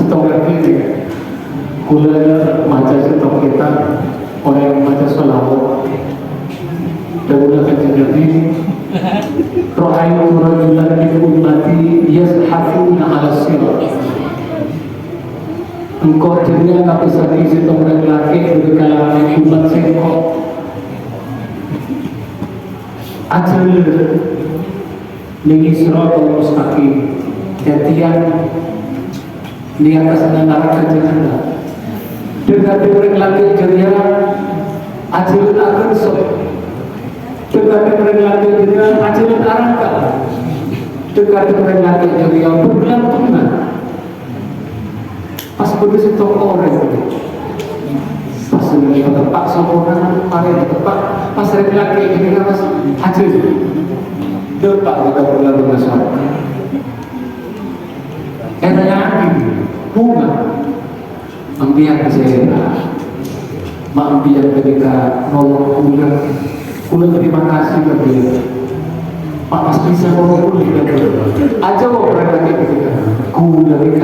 Setok ini kula maca setok kita orang yang baca sholawat dan udah Nabi ra'aytu rajulan min ummati yazhafuna 'ala sirat. Engkau dirinya tak bisa diisi orang laki dari kalangan umat sengkok ajal ning siratal mustaqim jadian di atas neraka jahanam dengan orang laki jeria ajal akan sok dengan orang laki jeria ajal araka dengan orang laki jeria bergelantungan. Pas begitu toko orang itu, pas lagi tepat sempurna, hari tepat, pas hari lagi ini kan pas hasil, depak kita berlalu besar. Enaknya bunga, ambiar saya, ambiar ketika nolong kulit terima kasih kepada Pak Mas bisa nolong kulit aja orang lagi ketika kulit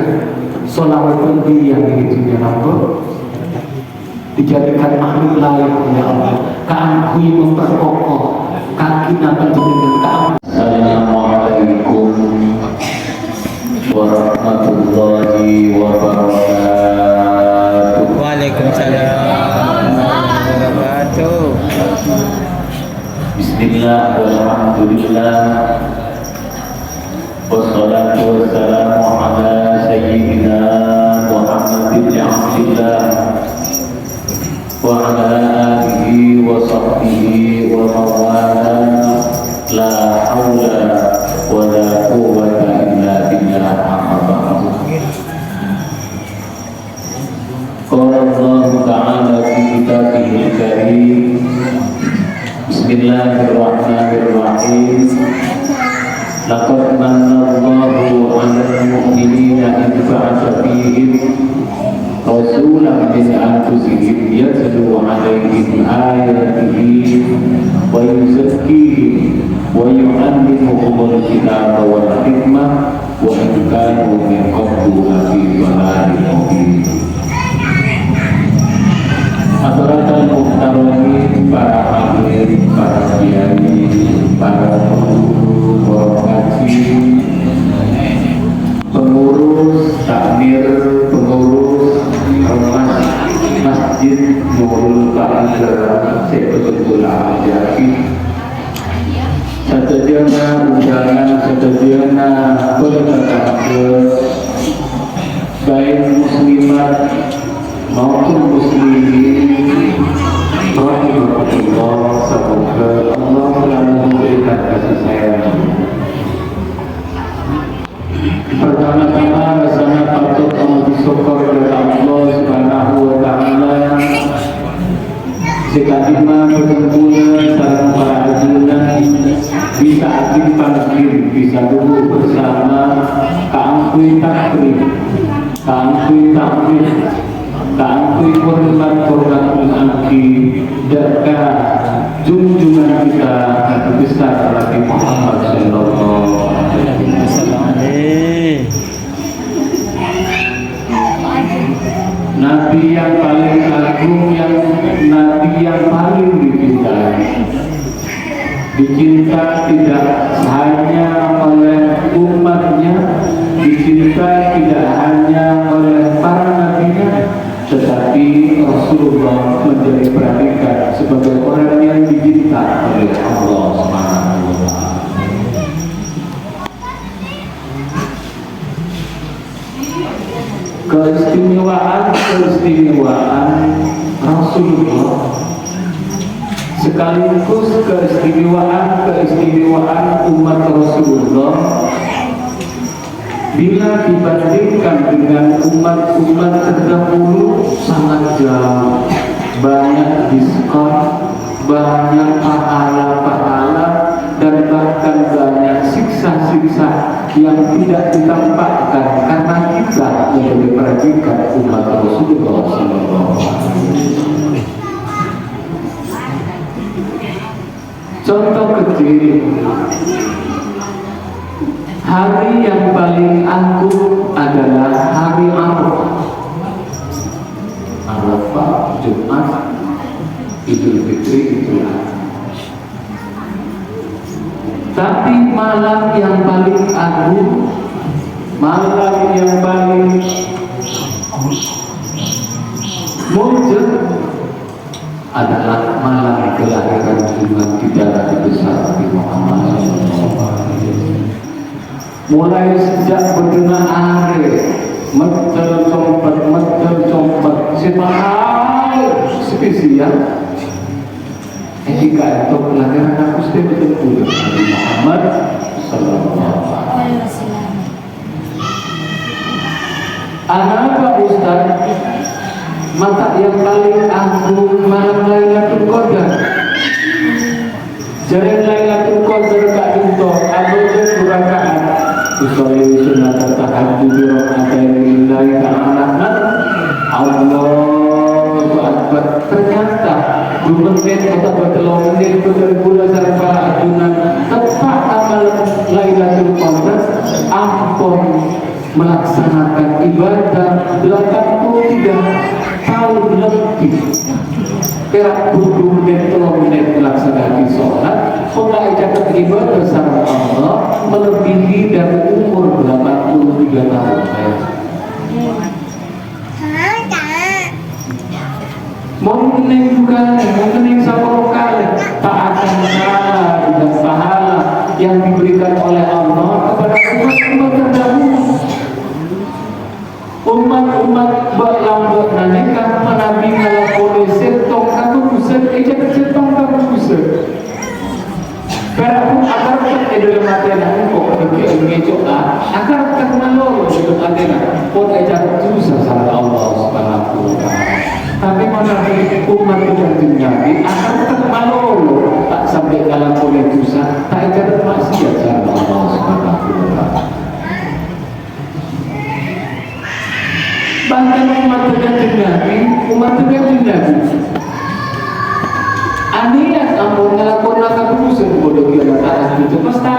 sholawat itu yang dihidupi Allah dijadikan makhluk lain oleh Allah keangkui memperkokoh kaki nabi dengan Assalamualaikum warahmatullahi wabarakatuh. Waalaikumsalam warahmatullahi wabarakatuh. Bismillah walhamdulillah wassalatu wassalamu ala sayyidina Muhammad bin Abdillah wa ala alihi wa sahbihi wa mawala la hawla wa la quwwata illa billah amma ba'du. Qala Allah ta'ala fi kitabihil karim Bismillahirrahmanirrahim. Laqad manna Allahu 'alal mu'minina idh ba'atha fihim rasulan min anfusihim yatlu 'alaihim ayatihi wa yuzakkihim wa yu'allimuhumul kitaba wal hikmah wa in kanu min qablu lafi dhalalin mubin. Hadirin muhtaromin, para hadirin, para kiai, para guru, ngaji, pengurus takmir, pengurus ormas Masjid Nurul Fahizah Sebetul Ajaki, sedayana undangan, sedayana berkata baik muslimat maupun muslimin rahimahullah, semoga Allah selalu memberikan kasih sayang. Pertama-tama rasanya patut kamu bersyukur kepada Allah Subhanahu wa ta'ala sekadima berkumpul sareng para ajunan bisa agim panggil, bisa duduk bersama kaangkui takrim, kaangkui takrim, kaangkui hormat angki dekat junjungan kita Nabi besar Nabi Muhammad sallallahu alaihi wasallam, Nabi yang paling agung, yang Nabi yang paling dicinta tidak hanya oleh umatnya, dicinta tidak hanya oleh para nabinya, tetapi Rasulullah menjadi predikat sebagai orang yang dicinta oleh Allah Subhanahu wa ta'ala. Keistimewaan Rasulullah sekaligus keistimewaan umat Rasulullah bila dibandingkan dengan umat-umat terdahulu sangat jauh, banyak diskon, banyak pahala-pahala, dan bahkan banyak siksa-siksa yang tidak ditampakkan karena kita menjadi predikat umat Rasulullah SAW. Contoh kecil, hari yang paling agung adalah hari Arafah. agung, malam yang paling muncul adalah malam kelahiran Tuhan kita Nabi besar Nabi Muhammad. Mulai sejak berdena hari metel compat sepahal spesial etika itu kelahiran aku sudah betul Nabi Muhammad sallallahu alaihi wasallam. Apa Ustaz? Mata yang paling agung malam Lailatul Qadar. Jadi Lailatul Qadar tak itu ada rakaat. Usolli sunat tahajud rakaatain lillahi ta'ala. Allahu Akbar. Ternyata 2 menit atau 3 menit berbulan sarfa ajunan tepat malam Lailatul Qadar ampun melaksanakan ibadah 83 tahun lebih. Perak 20 menit, 3 menit melaksanakan sholat, mulai jagat ibadah bersama Allah melebihi dari umur 83 tahun. Mungkin juga, mungkin sama kali tak akan salah dan pahala yang diberikan oleh Allah kepada umat-umat terdahulu. Umat-umat berlambut naneka Nabi ngalakoni setong kaku buset eja setong kaku buset berapun akar tak dalam matena kok pergi ngejo akar tak malolo hidup atena pun eja susah sama Allah Subhanahu wa taala. Tapi mana umat yang Nabi akar tak malolo tak sampai ngalakoni dosa tak eja maksiat sama Allah Subhanahu wa taala. Bahkan umat tergantung Nabi aniat ampun ngelakuin langkah kusen bodoh kira tahan itu pasti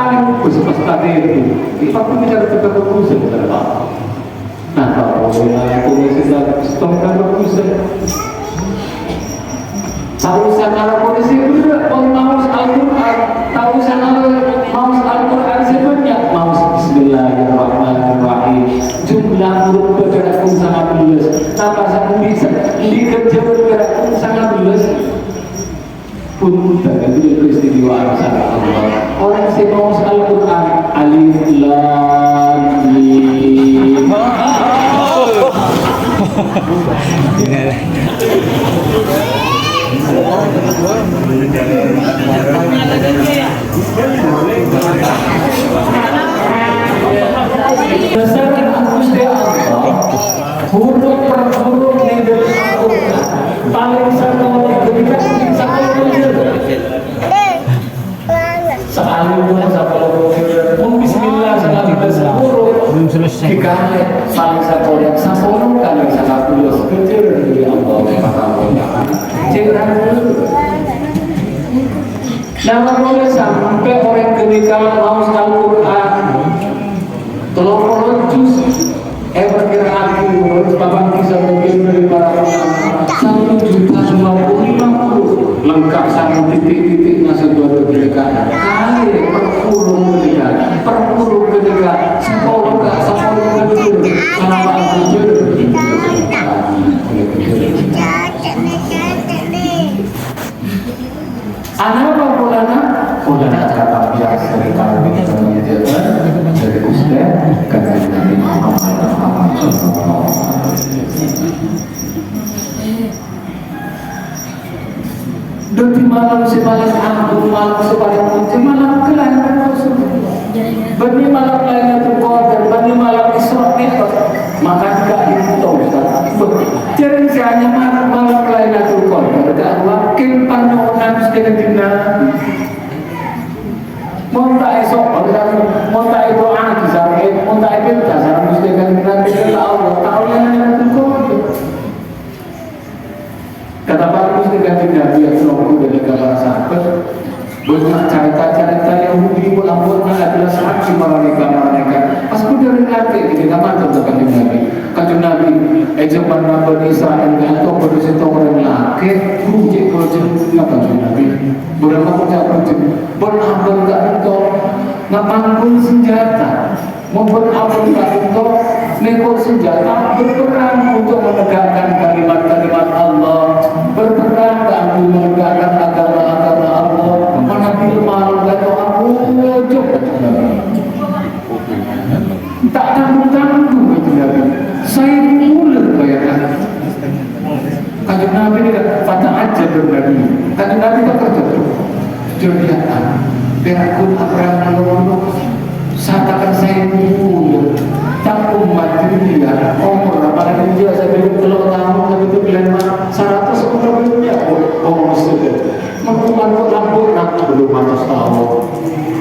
itu pasti bicara tentang kusen terapa. Nah kalau ngelakuin segala setongkan kusen tahu sana kondisi itu mau Al-Quran tahu sana mau Al-Quran sebanyak mau Bismillahirrahmanirrahim jumlah huruf bergerak pun sangat luas apa sangat bisa dikejar bergerak pun sangat luas pun tak ada peristiwa sangat Allah orang si mau Al-Quran alif lam mim Berdasarkan Gusti Allah, huruf per huruf di dalam Al-Quran paling satu ketika sekali pun Bismillah sekali bersepuluh dikali paling satu yang 10 kali 110 kecil dari Allah Subhanahu wa taala. Nama boleh sampai orang ketika mau Al-Quran tolong juz perkiraan menurut babang kisah mungkin dari para ulama 1.050.000 lengkap sama titik-titik masuk dua ketika kali perpuluh ketika 10 ketika sama al-jujur anak apa Pulana cara biasa dari kami dari Ustaz karena Nabi Muhammad sallallahu alaihi wasallam. Di malam sepaling agung, malam sepaling muncul, malam kelahiran Rasulullah. Bani malam Lailatul Qadar, bani malam Isra Mi'raj. Maka tidak dihitung Ustaz. Jadi hanya malam Lailatul Qadar dan wakil panonan sedang Nabi. Monta esok, monta doa di sana, monta itu dasar mesti kan Nabi Allah. Tahu yang Lailatul Qadar. Kata Pak mesti ganti Nabi yang selalu dari gambar sahabat. Banyak cerita-cerita yang Yahudi bulan-bulan adalah saksi mereka. Pas dari Nabi, kita mantap dengan Nabi. Kata Nabi, zaman Nabi Israel atau berusaha orang laki, rujuk apa Nabi? Berapa kerja rujuk? Berapa tak itu? ngapangkul senjata, membuat awal itu nekor senjata berperang untuk menegakkan kalimat-kalimat Allah, berperang untuk menegakkan agama-agama Allah. Mana malu kata aku jok, tak tanggung-tanggung itu Nabi. Saya mulut bayangkan. Kanjeng Nabi ini kata aja berbagi. Kanjeng Nabi kata jodiakan. Biarpun Abraham lalu katakan saya mulut. Tak umat dia umur apalagi dia saya bilang kalau tahun tapi itu bilang 100 umur belumnya umur sudah mengumpulkan rambut belum 100 tahun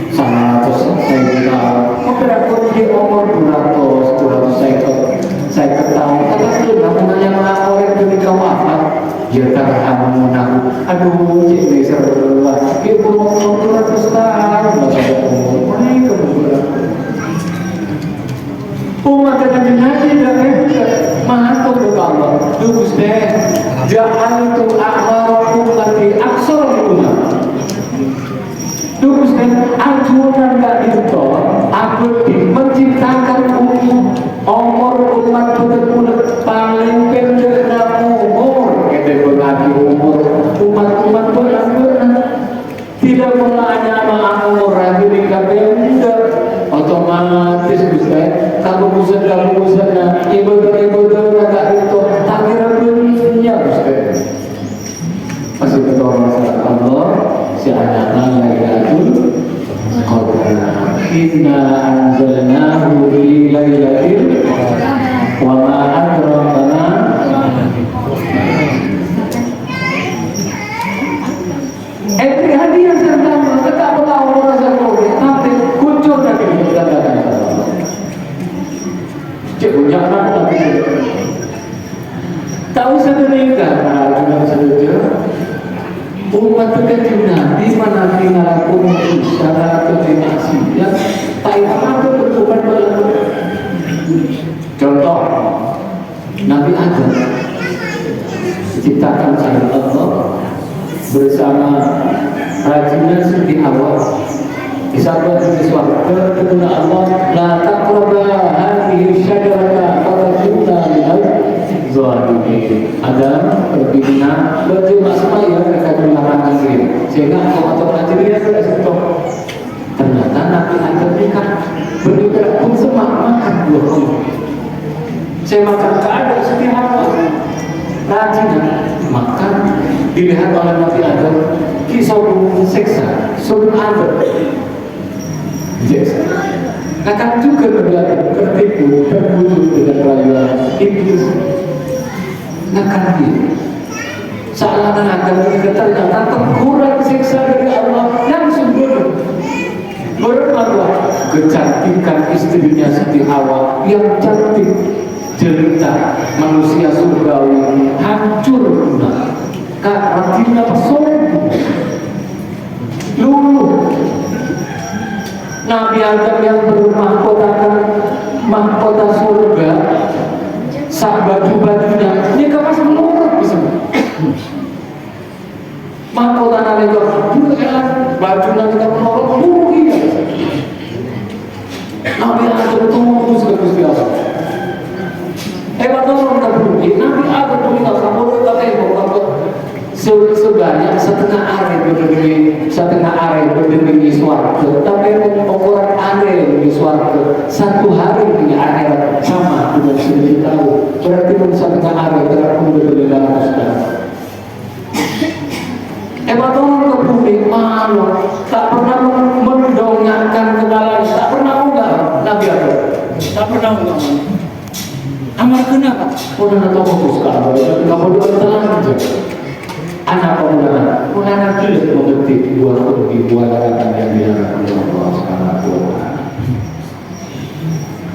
100 saya tahu berapa dia umur 200 saya ketahui kata sudah namanya orang ketika wafat dia terhamu menahu aduh cik ini seru dia belum 200 tahun mereka berapa umat Kanjeng Nabi dan mahatur kepada Allah. Dugus deh, jangan itu akhwarakum lagi aksor umat. Dugus deh, ajunan gak itu, aku menciptakan umur umat betul-betul paling pendek dan umur. Kita berarti umat benar-benar tidak menanya umur lagi di pendek. Otomatis Ustaz, kalau musada ibadah agak itu tak kira dunia Ustaz. Masih betul masalah Allah, si anaknya Lailatul Qadar. Inna anzalnahu fi lailatul wa ma adraka. Hari yang sama, tetap tahu rasa kowe, tapi kuncur lagi dikatakan. Cek jangan lagi. Tahu sebenarnya dengan saja umat Kanjeng Nabi mana ngalakuin secara keterima tak ada berbuat dalam. Contoh Nabi Adam diciptakan oleh Allah bersama rajinan Siti Hawa disabda di suarga kepada Allah la taqraba hadhihi syajarata fatakuna minal zalimin. Adam berbina baju maksudnya mereka dilarang ini sehingga atau dia sudah stop. Ternyata Nabi Adam nikah bernikah pun semua makan buah. Saya makan keadaan Siti Hawa rajinan makan dilihat oleh Nabi Adam kisah seksa sebelum Adam akan juga tertipu terbunuh dengan rayuan iblis akan dia seakan akan ternyata terkurang seksa dari Allah langsung bermakna kecantikan istrinya Siti Hawa yang cantik jelita manusia surgawi hancur guna karena tidak sombong luluh. Nabi Adam yang mahkota surga sak baju-bajunya ini kemas menurut bisa mahkota Nabi baju Nabi menurut mungkin Nabi Adam itu mau segala-galanya hebat orang terbukti Nabi Adam punya kamu sebanyak setengah area berdiri di suarga tapi ukuran area di suarga 1 hari di akhirat sama dengan 1.000 tahun berarti pun setengah area terapun berdiri dalam Ustaz. Hebat orang terbukti malu tak pernah mendongakkan kepala tak pernah enggak Nabi Adam tak pernah enggak amal kenapa? Udah nak fokus kalau kamu dua telan aja. Anak pemuda, anak tidak mengerti buah pergi buah larangan yang dilarang oleh Allah Subhanahu wa Ta'ala.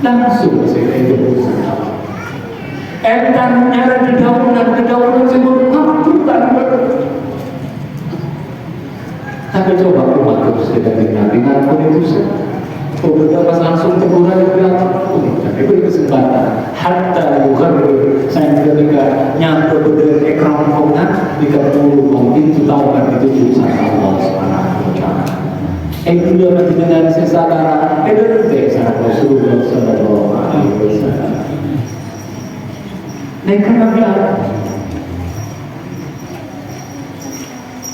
Langsung saya itu berusaha. Entar nyara dedaunan sebelum hancurkan. Tapi coba umat terus kita Nabi ngaku itu sih. Beberapa pas langsung teguran itu kesempatan hatta yughar saya ketika nyampe berdiri ekran kongan 30 mungkin itu tahu kan itu urusan Allah Subhanahu wa Ta'ala Dulu dengan sesadara desa Rasulullah Sallallahu Alaihi Wasallam. Mereka bilang,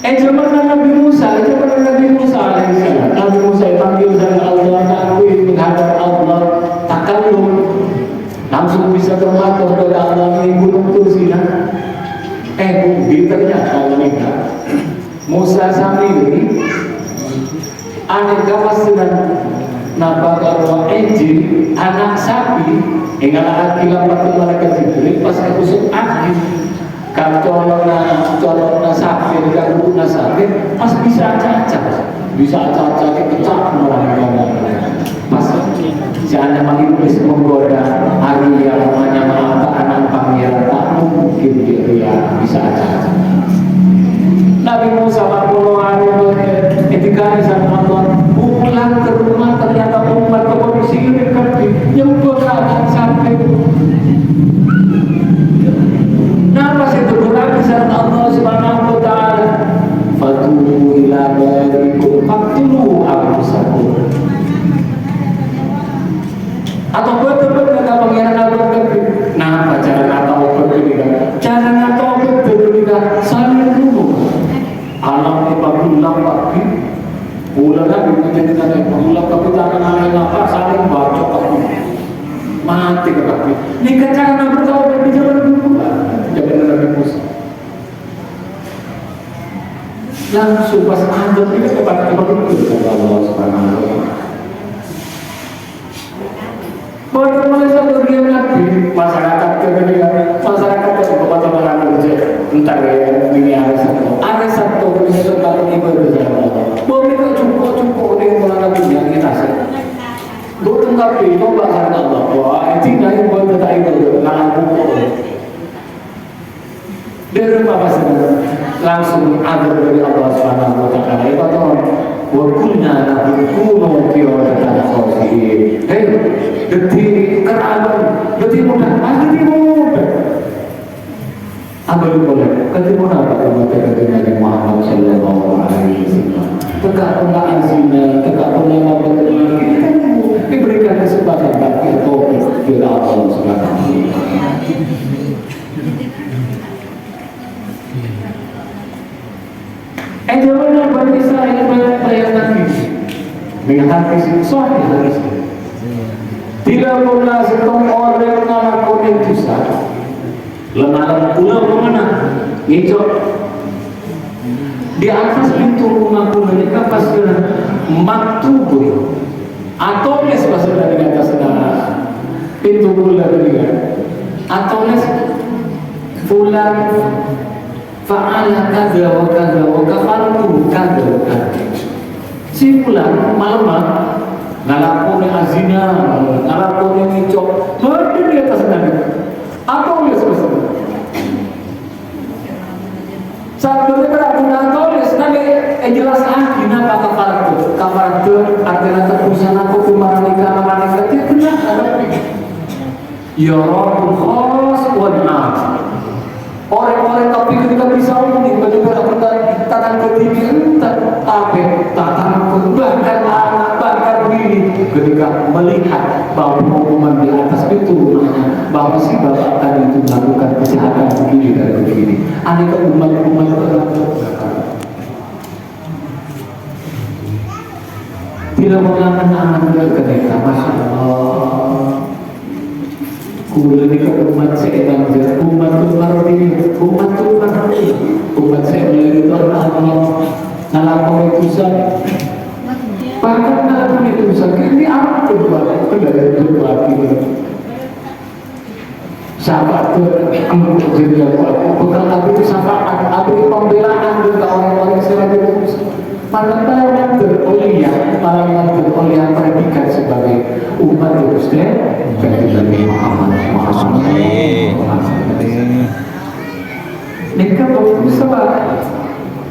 zaman Nabi Musa alaihissalam. Nabi Musa dipanggil sama Allah, takut menghadap Allah, takallum, langsung bisa termatur kepada Allah di gunung Tursina. Ternyata mereka Musa Samiri aneka pastikan napa kalau Injil anak sapi ingala akilah waktu mereka Jibril pas ketusuk angin kalau colokna sapi kalau sapi pas bisa acak kecak malah pas si anak iblis menggoda hari yang namanya anak pangeran tak mungkin dia bisa acak. Nabi Musa 40 hari ketika sama Allah pulang ke rumah ternyata umat kondisi yang berat sampai napa sih berat saat Allah Subhanahu wa taala fatubu ila barikum faqtulu anfusakum atau betul-betul kata pangeran Allah napa cara kata obat cara kata obat berbeda saling dulu alam ibadulah pagi ulah menjadikan ibadulah tapi jangan apa saling baca kaki mati ke kaki nikah cara bertaubat di jalan dulu jangan Nabi Musa langsung pas azab itu kepada ibadah Allah Subhanahu wa taala pada masa berdiam Nabi masyarakat entar ya ini ada satu kesempatan ibadah boleh kok cukup dengan mengalami kita sih bukan tapi itu bahasa Allah wah itu nggak boleh tak itu ngaku dari rumah pasti langsung ada dari Allah Subhanahu wa taala itu tuh wakulnya nabi kuno kiwatan sosial detik kerabat detik mudah ambil boleh ketemu apa Nabi Muhammad Sallallahu Alaihi Wasallam tegak pengalaman zina tegak pengalaman betul diberikan kesempatan bagi taubat kepada Allah Subhanahu wa taala Jangan Bani Israel bayar Nabi dengan hadis sahih hadis tidak pernah setong orang melakukan dosa lemah pulau kemana? Ngicok di atas pintu rumah mereka pas maktubun atau les pas di atas pintu bulan juga atau les fulan fa'ala kadza wa kadza wa kafartu kadza wa kadza si fulan malam ngalakoni azina ngalakoni ngicok berada di atas atau les pas saat berdekat dengan tulis nabi jelas dina apa kafartu artinya terusan aku kumanika tidak kena ada ya Rabbul khas wal 'am orang-orang tapi ketika bisa umum benar-benar tangan ketiga tangan bahkan anak bahkan bini ketika melihat bahwa pengumuman di atas itu bahwa si bapak tadi itu melakukan kejahatan begini dan begini aneka umat-umat tidak mengakan anak ketika Masya Allah kulit ke umat seedang umat saya itu Allah ngalakon itu bahkan ngalakon itu ini apa berbuat kendali berbuat sahabat jadi bukan tapi itu syafaat tapi pembelaan untuk orang-orang yang para berulia predikat sebagai umat Kristen dari Nabi Muhammad nikah baru sebab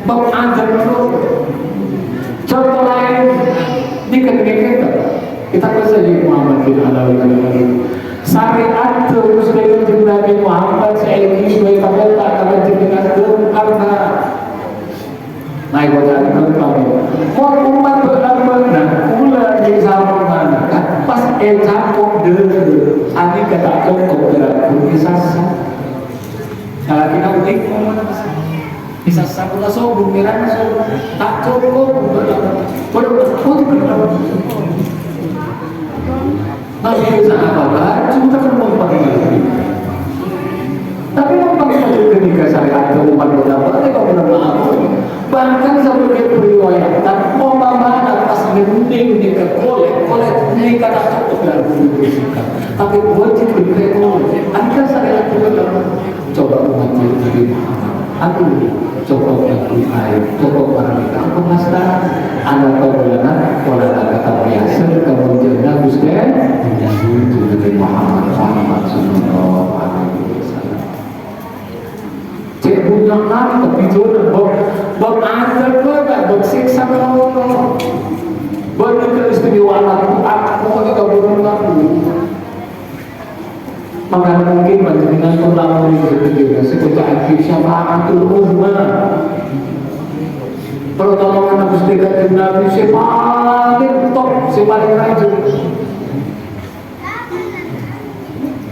bab azab itu contoh lain di ketika kita bisa di Muhammad bin Alawi syariat terus dari Nabi Muhammad seini sebagai kata kata jenengan karena naik wajah kami mau umat beragama balik bisa sabula sobung merah sobung tak cukup Nabi bisa apa? Cuma kan mempengaruhi. Tapi mempengaruhi ketika saya ada umat berapa? Kalau berapa? Bahkan sebagai periwayatan, umpama atas gending di kolek ini kata cukup dan bersikap. Tapi wajib berkolek. Anda saya coba umat Nabi Muhammad. Aku cukup bagi air, cukup menikah. Aku nasta, anak taulana, orang kata biasa, kemudian Nabi Nabi Muhammad Sallallahu Alaihi Wasallam. Cek punya nak tapi jodoh, bab azab juga, bab siksa kalau, bab keistimewaan aku juga berlaku. Maka mungkin dengan ulama ini berbeda seperti syafaatul ummah. Pertolongan Nabi Sallallahu Nabi paling top, paling rajin.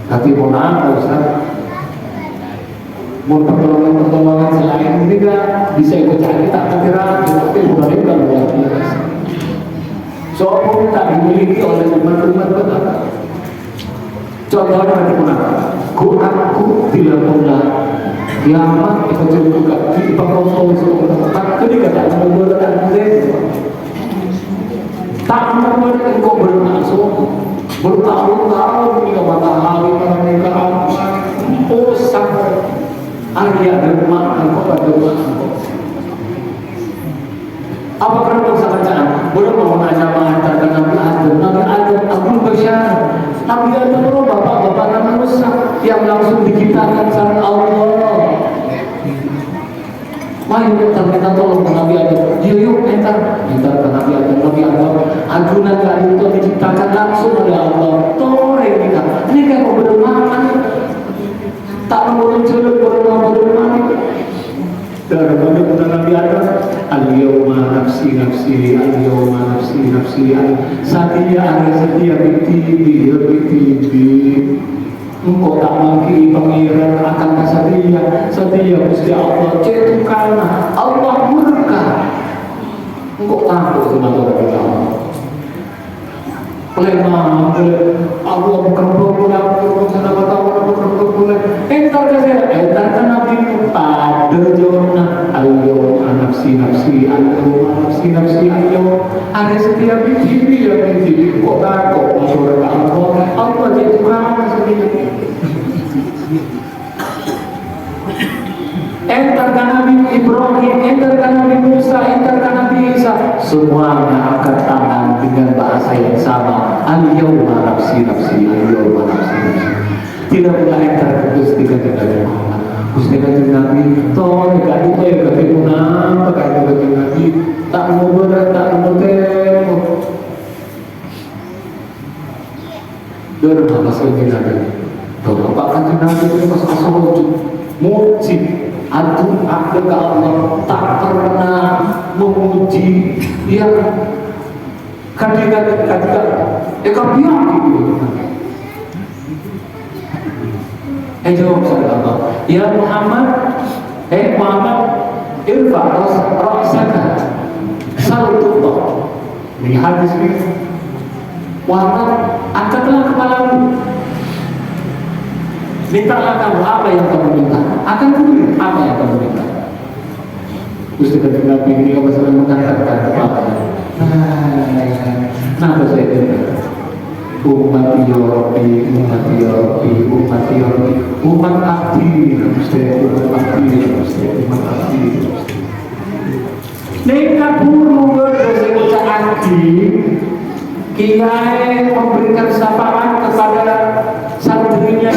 Tapi mohon maaf Ustaz, mau pertolongan selain ini kan bisa ikut cari tak kira, tapi bukan itu kan luar biasa. Soal tak dimiliki oleh umat-umat beragama. Contohnya bagaimana? Aku tidak pernah kiamat itu juga di pangkong tak ketika tak membuatkan diri tak membuatkan kau berlangsung bertahun-tahun hingga matahari mereka sampai Arya derma engkau pada engkau. Apa kerana bacaan? Belum mau nanya mengatakan Nabi Adam Abdul Bashar. Nabi Adam itu bapak-bapak manusia yang langsung diciptakan sama Allah. Mari kita minta tolong Nabi Adam. Yuk entar ke Nabi Adam. Ajunan kali itu diciptakan langsung oleh Allah. Tore kita. Ini kan mau bermakan. Tak mau mencolok bermakan. Dari Nabi Adam. Al-yawma nafsi al-yawma nafsi Satya ada setia biti engkau tak mungkin pengiran akan setia Gusti Allah itu karena Allah murka engkau takut sama Allah Lemah, Allah bukan berpulang, entar Nabi pada jona, ayo nafsi, ayo ada setiap biji, kok takut masuk ke Allah jadi Tuhan sendiri. Entar Nabi Ibrahim, entar Nabi Musa, entar Nabi Isa, semuanya angkat tangan dengan bahasa yang sama. Al-yawma nafsi. Tidak pernah entar ke Gusti Kanjeng Muhammad. Gusti Kanjeng Nabi, toh enggak itu ya ketemu nama Kanjeng Nabi, tak mau berat, tak mau temu. Derma masuk ke Nabi. Toh Bapak Kanjeng Nabi itu masuk sujud, muji. Antum ada ke Allah tak pernah memuji yang kandidat biar gitu. Jawab saya Allah. Ya Muhammad, irfa ra'saka salutullah. Ini hadis ini. Muhammad, angkatlah kepalamu. Mintalah kamu apa yang kamu minta, akan kuberi apa yang kamu minta. Gusti Kanjeng Nabi ini apa sedang mengatakan apa? Nah, saya dengar. Umat ya Rabbi, umat abdi, umat abdi. Nekat burung berdosa abdi. Kiai memberikan syafaat kepada santrinya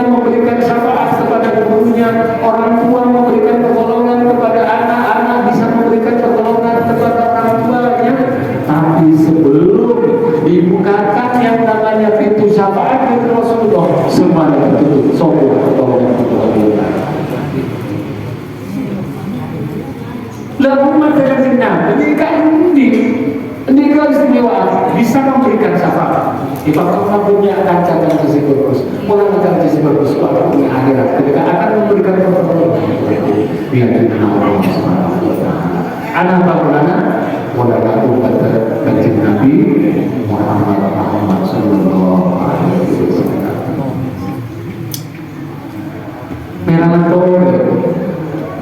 memberikan syafaat kepada gurunya, orang tua memberikan pertolongan kepada anak bisa memberikan pertolongan kepada orang tuanya. Tapi sebelum dibukakan yang namanya pintu syafaat dari Rasulullah, semuanya tertutup. Sombong pertolongan Allah. Lalu masyarakat Nabi ini kan istimewa bisa memberikan syafaat. Di Pak punya kaca dan sisi bagus, mulai kaca sisi bagus pada punya akhirat ketika akan memberikan pertolongan. sayyidina Muhammad. Ana bagaimana modal umat kanjeng Nabi Muhammad sallallahu alaihi wasallam. Merangan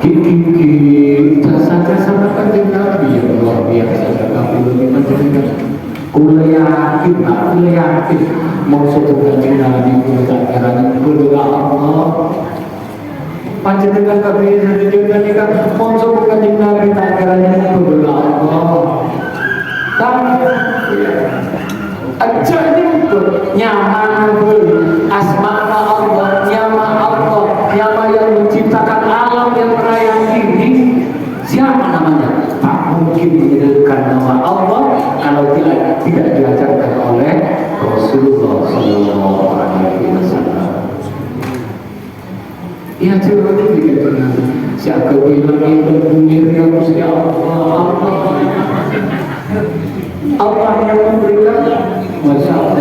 kiki jasa-jasa kanjeng Nabi yang luar biasa. Tapi lebih macam kula yakin maksud kanjeng Nabi kula caranya berdoa Allah panjenengan kami sejujurnya ini kan maksud kanjeng Nabi caranya berdoa Allah tapi aja ini nyaman asma Allah nyama yang menciptakan alam yang raya ini siapa namanya? Tak mungkin menyebutkan nama Allah kalau tidak diajarkan oleh Rasulullah Sallallahu Alaihi Wasallam. Ya coba dikatakan siapa bilang itu bumi yang mesti Allah yang memberikan masalah.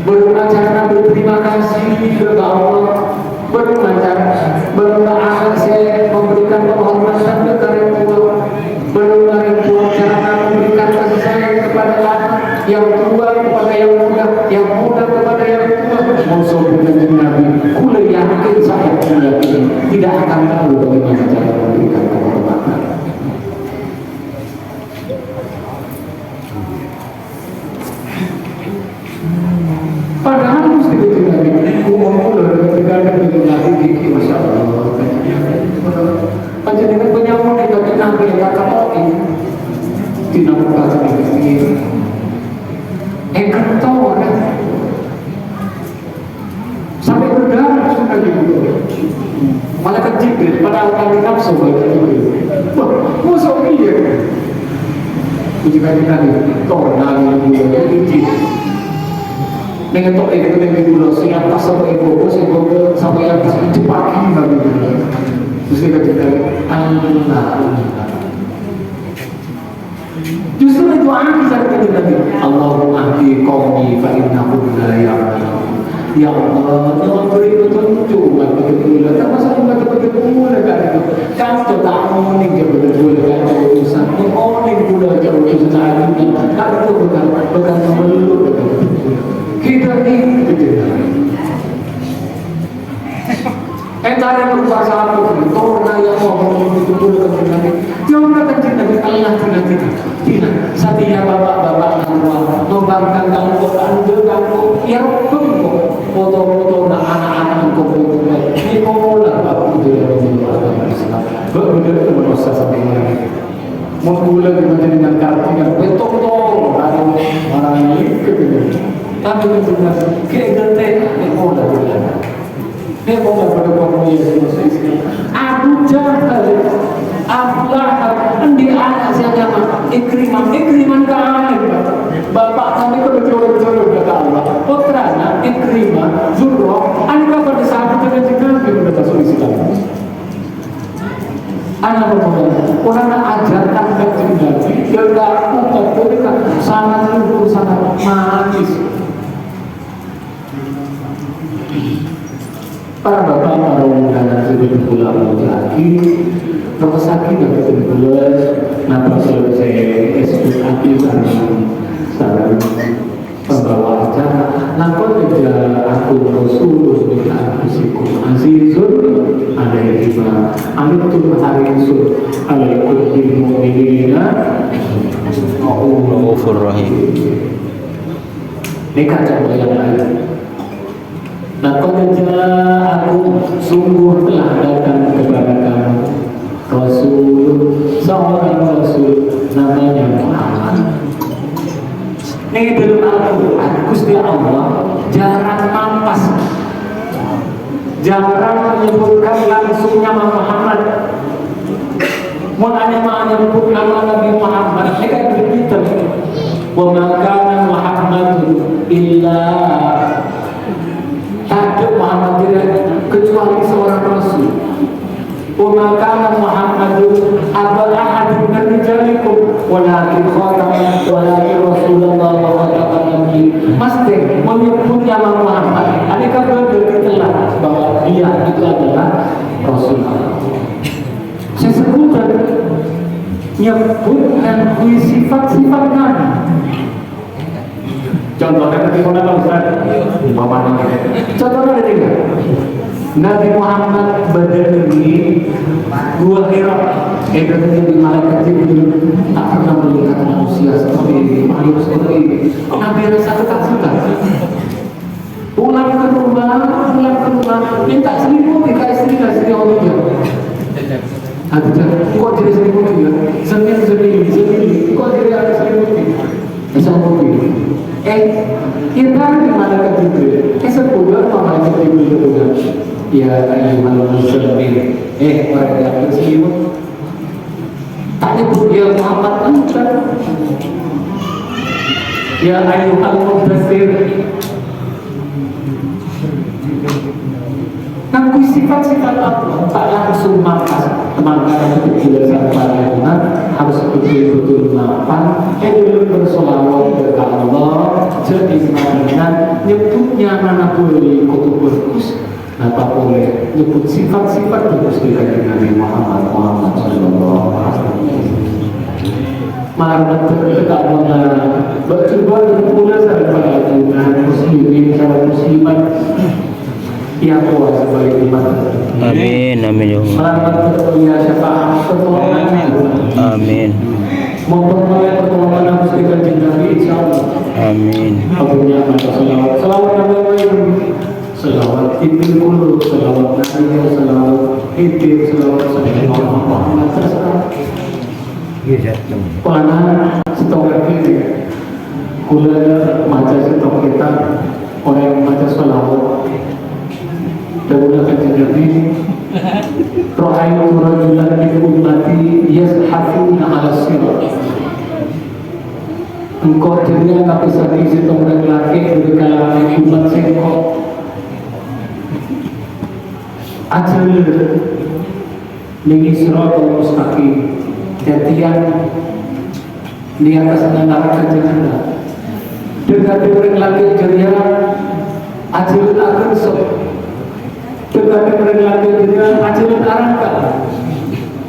Berbicara berterima kasih kepada Allah. Berdoa saya memberikan penghormatan kepada Tuhan. Berdoa Tuhan cara memberikan kasih sayang kepada anak yang tua kepada yang muda kepada yang tua. Musuh dengan Nabi, kula yakin saya yakin tidak akan tahu bagaimana cara memberikan penghormatan. Padahal mesti Nabi umur dengan Nabi gigi masya Allah. Panjenengan penyamun kita Nabi yang kata kopi tidak berkata ini. Kentor sampai berdarah sudah dibunuh. Malaikat Jibril pada kali nafsu malaikat Jibril. Musuh dia. Jika kita ditor nabi itu dengan tok itu dengan dulu siap tas sampai ibu sampai atas cepat ini terus kita justru itu arti saya tadi Allahumma ahdi qaumi fa innahum la ya'lamun. Ya Allah, jangan beri petunjuk betul-betul. Tak masa betul-betul negara itu. Kan tak morning je betul-betul negara urusan. Morning pula je urusan saat ini. Tak itu bukan melulu. Kita ni entah yang berusaha satu torna yang mau betul-betul kebenaran jangan kata cinta Allah tidak setia bapak-bapak tua membangkan kamu yang foto-foto anak-anak foto ini mola bapak itu berbeda berusaha sampai ini memulai dengan kartu yang betul-betul orang ini kebenaran tapi kebenaran kebenaran ini mola berjalan. Dia mau pada kamu yang Abu Jahal, Abu Lahab, endi anak siapa nama? Ikrimah kain. Bapak kami kebetulan kata Allah. Putranya Ikrimah, Zurrah, anak pada saat itu juga berkata Islam. Anak orang ajarkan kepada kita umat mereka sangat luhur, sangat manis. Para bapak para undangan sudah pulang lagi, nomor sakit dan kebetulan nampak selesai esok lagi saran pembawa acara. Nampak juga aku Rasul dengan akusiku Azizul alaihima alitul harisul alaikum mu'minina Ghafur Rahim. Ini kacau yang lain. Laqad ja'akum sungguh telah datang kepada kamu seorang Rasul namanya Muhammad. Ini dalam Al-Quran Gusti Allah jarang mampas, jarang menyebutkan langsung nama Muhammad. Mulanya menyebut nama Nabi Muhammad. Ini kan begitu. Wa ma kana Muhammadun illa ada Muhammad tidak kecuali seorang Rasul. Wa kana Muhammadun aba ahadun min rijalikum walakin khataman walakin Rasulullah wa khataman nabi. Mesti menyebut nama Muhammad. Adakah betul telah bahwa dia nyebutkan kui sifat-sifat Nabi. Contohnya bagaimana Pak Ustaz? Umpamanya. Contohnya ada tiga. Nabi Muhammad berdiri gua Hira, katanya di malaikat Jibril tak pernah melihat manusia seperti ini, makhluk seperti ini. Nabi rasa ketakutan. Pulang ke rumah, minta selimuti ke istri Allah. Kok jadi selimuti ya? Sendiri, kok jadi ada selimuti? Selimuti. Kita di malaikat Jibril. Sepuluh malaikat Jibril itu kan. Ya ayyuhal muslimin, orang yang berselimut. Tak nyebut ya Muhammad kan? Ya ayyuhal mudaththir. Nah, sifat-sifat Allah tak langsung makan. Teman-teman itu penjelasan Pak harus betul-betul mapan. Dulu bersolawat kepada Allah. Jadi dengan nyebutnya mana boleh kutu berkus. Apa boleh nyebut sifat-sifat terus dari Nabi Muhammad Sallallahu Alaihi Wasallam. Malah dekat dengan bercoba berpula daripada dengan muslimin cara muslimat yang kuat sebagai iman. Amin, amin ya Allah. Malah berpunya syafaat pertolongan. Amin. Memperoleh pertolongan muslimat Nabi Insyaallah. Amin. Abunya salawat Nabi salawat ibn kulub, salawat Nabi, salawat ibn, salawat Muhammad terserah. Pana stok ini kula maca stok kita orang yang maca salawat dan kajian Nabi ra'aytu rajulan min ummati yazhafuna 'ala sirat. Engkau jadi anak besar di situ orang laki dari kalangan umat sengkok ajal ning siratal mustaqim jadian di atas neraka jahanam dengan orang laki jeria ajal akan sok dengan orang laki jeria ajal neraka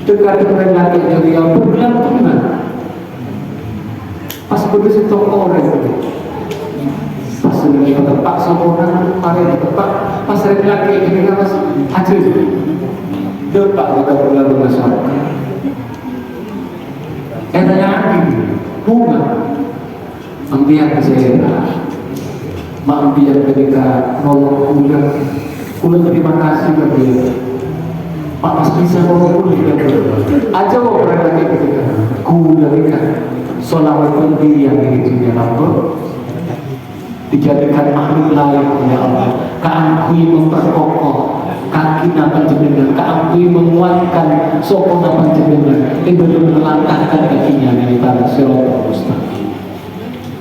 dengan orang laki jeria bergelantungan pas begitu toko orang itu pas dengan tempat seorang mari tempat pas laki ini kan mas ajal depak kita berlalu masyarakat enaknya bunga ambiar saya ambiar ketika nolong kulit terima kasih ke dia Pak Mas bisa nolong kulit aja mau berada ketika kulit solawat pendiri yang dihitungnya Allah dijadikan makhluk lain oleh Allah keangkui memperkokoh kaki napan jenengan keangkui menguatkan sokong napan jenengan itu melangkahkan kakinya dari tanah siratal mustaqim.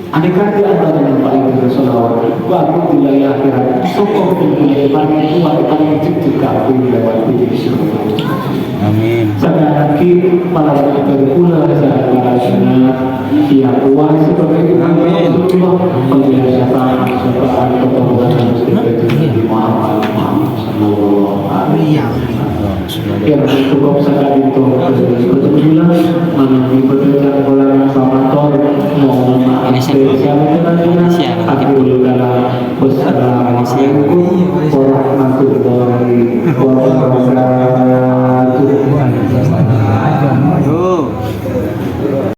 Andaikan di antara yang paling bersolawat baru di wilayah akhirat sokong dunia paling kuat paling cicik keangkui lewat diri siratal mustaqim. Amin. Lagi malah berpula saat merasanya yang kuat sebagai Amin. Penjelasan syafaat pertolongan Nabi Muhammad Sallallahu Alaihi Wasallam. Yang cukup sekali itu berbilang mengenai pekerjaan bola Ramadan mohon maaf spesialnya aku dalam wassalamualaikum warahmatullahi wabarakatuh.